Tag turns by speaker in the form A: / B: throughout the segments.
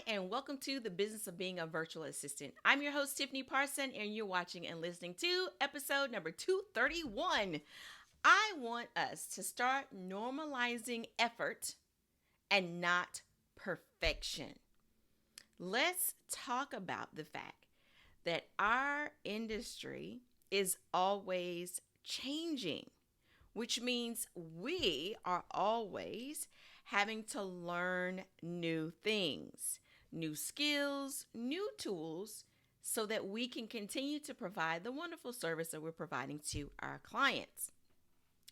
A: and welcome to the business of being a virtual assistant. I'm your host, Tiffany Parson, and you're watching and listening to episode number 231. I want us to start normalizing effort and not perfection. Let's talk about the fact that our industry is always changing, which means we are always having to learn new things, new skills, new tools, so that we can continue to provide the wonderful service that we're providing to our clients.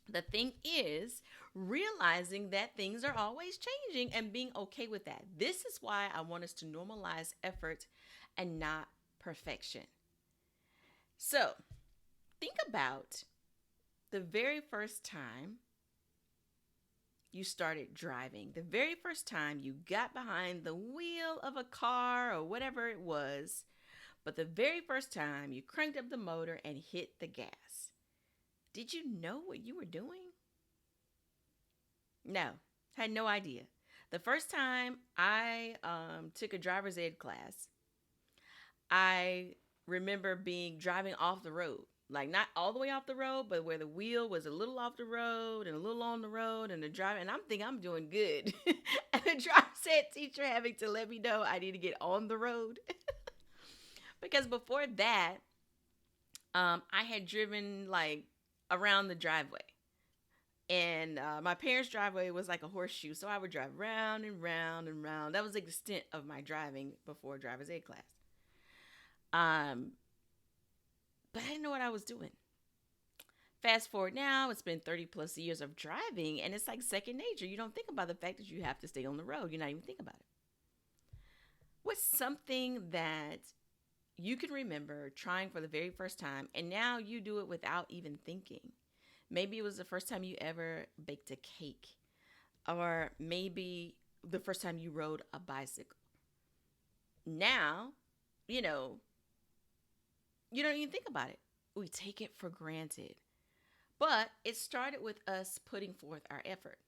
A: The thing is, realizing that things are always changing and being okay with that. This is why I want us to normalize effort and not perfection. So, think about the very first time you started driving, the very first time you got behind the wheel of a car or whatever it was, but the very first time you cranked up the motor and hit the gas. Did you know what you were doing? No, had no idea. The first time I took a driver's ed class, I remember driving off the road. Like not all the way off the road, but where the wheel was a little off the road and a little on the road, and the driver, and I'm thinking I'm doing good. And the driver's ed teacher having to let me know I need to get on the road. Because before that, I had driven like around the driveway. And my parents' driveway was like a horseshoe, so I would drive round and round and round. That was the extent of my driving before driver's ed class. Um, but I didn't know what I was doing. Fast forward now, it's been 30 plus years of driving, and it's like second nature. You don't think about the fact that you have to stay on the road. You're not even thinking about it. What's something that you can remember trying for the very first time, and now you do it without even thinking? Maybe it was the first time you ever baked a cake, or maybe the first time you rode a bicycle. Now, you know, you don't even think about it. We take it for granted. But it started with us putting forth our effort.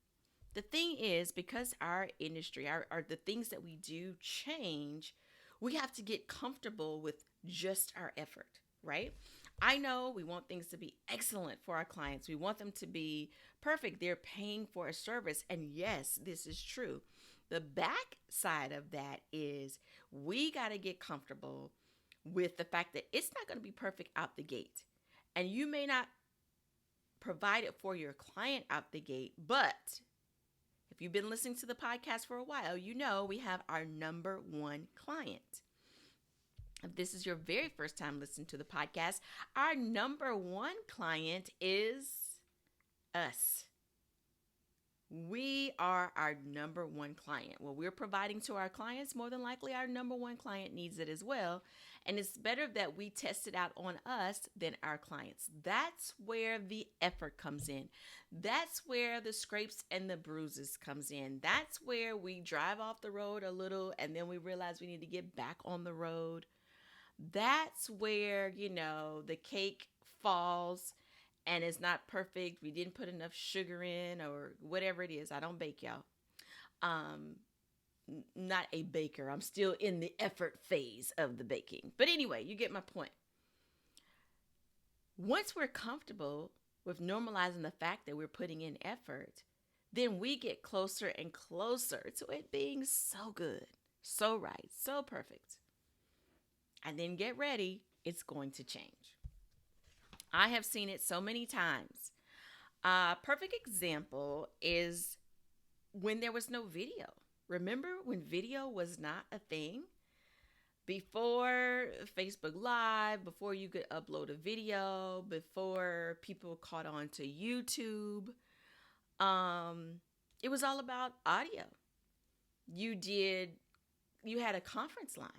A: The thing is, because our industry, the things that we do change, we have to get comfortable with just our effort, right? I know we want things to be excellent for our clients. We want them to be perfect. They're paying for a service. And yes, this is true. The back side of that is we got to get comfortable with the fact that it's not going to be perfect out the gate. And you may not provide it for your client out the gate, but if you've been listening to the podcast for a while, you know we have our number one client. If this is your very first time listening to the podcast, our number one client is us. We are our number one client. What we're providing to our clients, more than likely our number one client needs it as well. And it's better that we test it out on us than our clients. That's where the effort comes in. That's where the scrapes and the bruises comes in. That's where we drive off the road a little and then we realize we need to get back on the road. That's where, the cake falls and it's not perfect. We didn't put enough sugar in or whatever it is. I don't bake, y'all. Not a baker. I'm still in the effort phase of the baking. But anyway, you get my point. Once we're comfortable with normalizing the fact that we're putting in effort, then we get closer and closer to it being so good, so right, so perfect. And then get ready, it's going to change. I have seen it so many times. A perfect example is when there was no video. Remember when video was not a thing? Before Facebook Live, before you could upload a video, before people caught on to YouTube, it was all about audio. You had a conference line.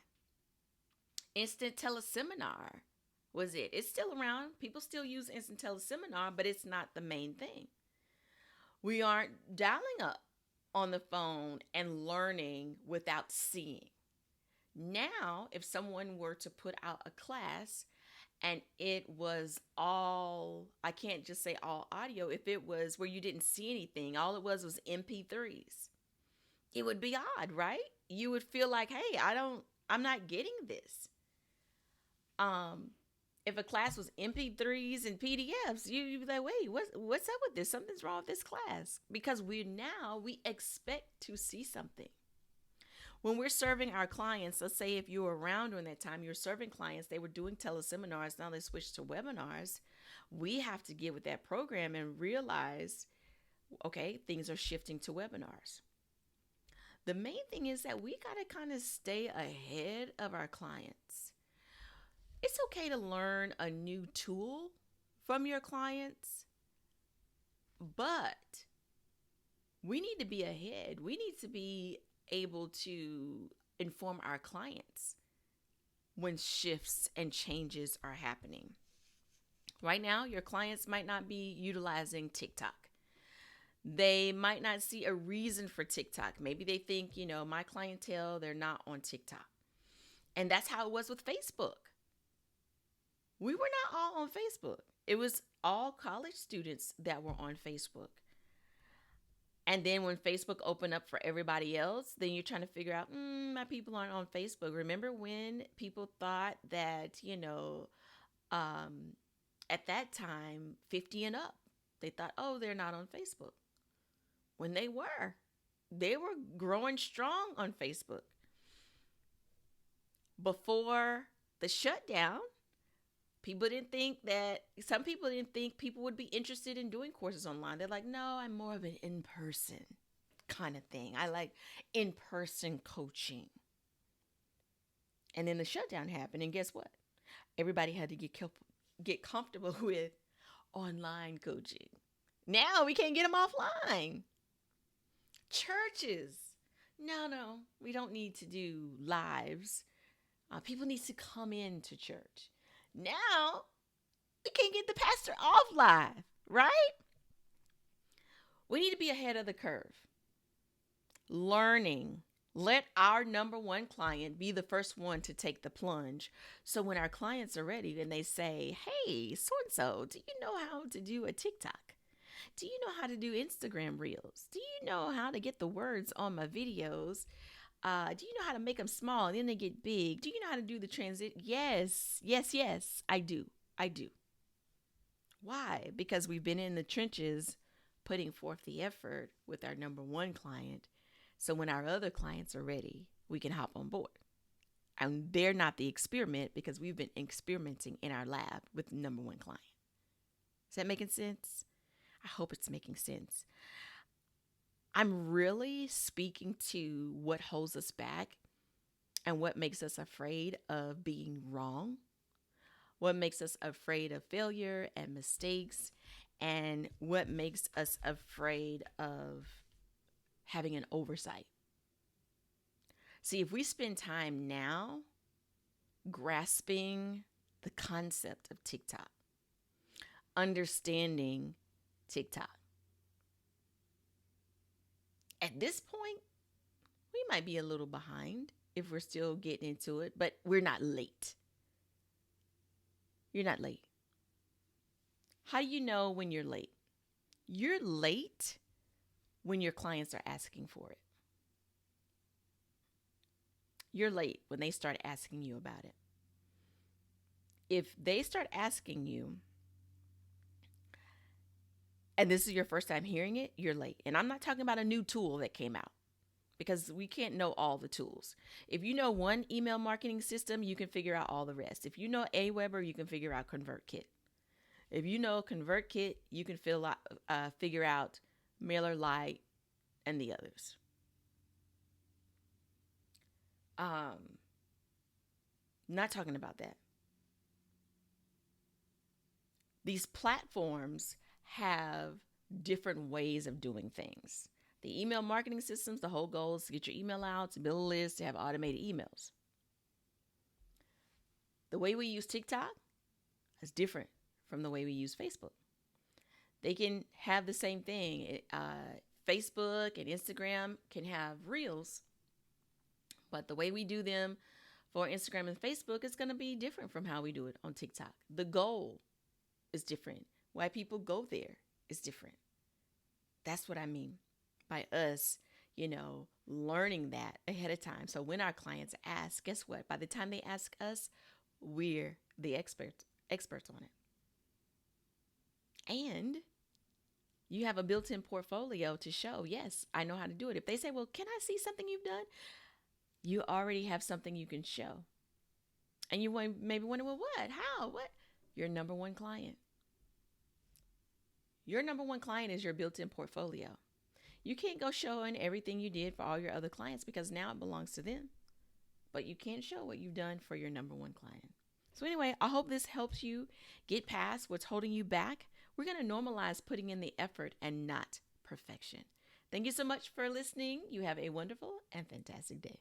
A: Instant teleseminar was it. It's still around. People still use instant teleseminar, but it's not the main thing. We aren't dialing up on the phone and learning without seeing. Now, if someone were to put out a class and it was all, I can't just say all audio, if it was where you didn't see anything, all it was MP3s, it would be odd, right? you would feel like, hey, I'm not getting this. Um, if a class was MP3s and PDFs, you'd be like, wait, what's up with this? Something's wrong with this class. Because we expect to see something. When we're serving our clients, let's say if you were around during that time, you're serving clients, they were doing teleseminars, now they switched to webinars. We have to get with that program and realize, okay, things are shifting to webinars. The main thing is that we got to kind of stay ahead of our clients. It's okay to learn a new tool from your clients, but we need to be ahead. We need to be able to inform our clients when shifts and changes are happening. Right now, your clients might not be utilizing TikTok. They might not see a reason for TikTok. Maybe they think, my clientele, they're not on TikTok. And that's how it was with Facebook. We were not all on Facebook. It was all college students that were on Facebook. And then when Facebook opened up for everybody else, then you're trying to figure out, my people aren't on Facebook. Remember when people thought that, at that time, 50 and up, they thought, oh, they're not on Facebook. When they were growing strong on Facebook. Before the shutdown, some people didn't think people would be interested in doing courses online. They're like, no, I'm more of an in-person kind of thing. I like in-person coaching. And then the shutdown happened, and guess what? Everybody had to get comfortable with online coaching. Now we can't get them offline. Churches. No, we don't need to do lives. People need to come into church. Now, we can't get the pastor off live, right? We need to be ahead of the curve. Learning. Let our number one client be the first one to take the plunge. So when our clients are ready and they say, hey, so-and-so, do you know how to do a TikTok? Do you know how to do Instagram Reels? Do you know how to get the words on my videos? Do you know how to make them small and then they get big? Do you know how to do the transit? Yes, I do. Why? Because we've been in the trenches putting forth the effort with our number one client. So when our other clients are ready, we can hop on board. And they're not the experiment because we've been experimenting in our lab with the number one client. Is that making sense? I hope it's making sense. I'm really speaking to what holds us back and what makes us afraid of being wrong, what makes us afraid of failure and mistakes, and what makes us afraid of having an oversight. See, if we spend time now grasping the concept of TikTok, understanding TikTok, at this point, we might be a little behind if we're still getting into it, but we're not late. You're not late. How do you know when you're late? You're late when your clients are asking for it. You're late when they start asking you about it. If they start asking you, and this is your first time hearing it, you're late. And I'm not talking about a new tool that came out because we can't know all the tools. If you know one email marketing system, you can figure out all the rest. If you know Aweber, you can figure out ConvertKit. If you know ConvertKit, you can figure out MailerLite and the others. Not talking about that. These platforms have different ways of doing things. The email marketing systems, the whole goal is to get your email out, to build a list, to have automated emails. The way we use TikTok is different from the way we use Facebook. They can have the same thing. Facebook and Instagram can have reels, but the way we do them for Instagram and Facebook is going to be different from how we do it on TikTok. The goal is different. Why people go there is different. That's what I mean by us learning that ahead of time. So when our clients ask, guess what? By the time they ask us, we're the experts on it. And you have a built-in portfolio to show, yes, I know how to do it. If they say, well, can I see something you've done? You already have something you can show. And you maybe wonder, well, what? How? What? Your number one client. Your number one client is your built-in portfolio. You can't go showing everything you did for all your other clients because now it belongs to them. But you can show what you've done for your number one client. So anyway, I hope this helps you get past what's holding you back. We're going to normalize putting in the effort and not perfection. Thank you so much for listening. You have a wonderful and fantastic day.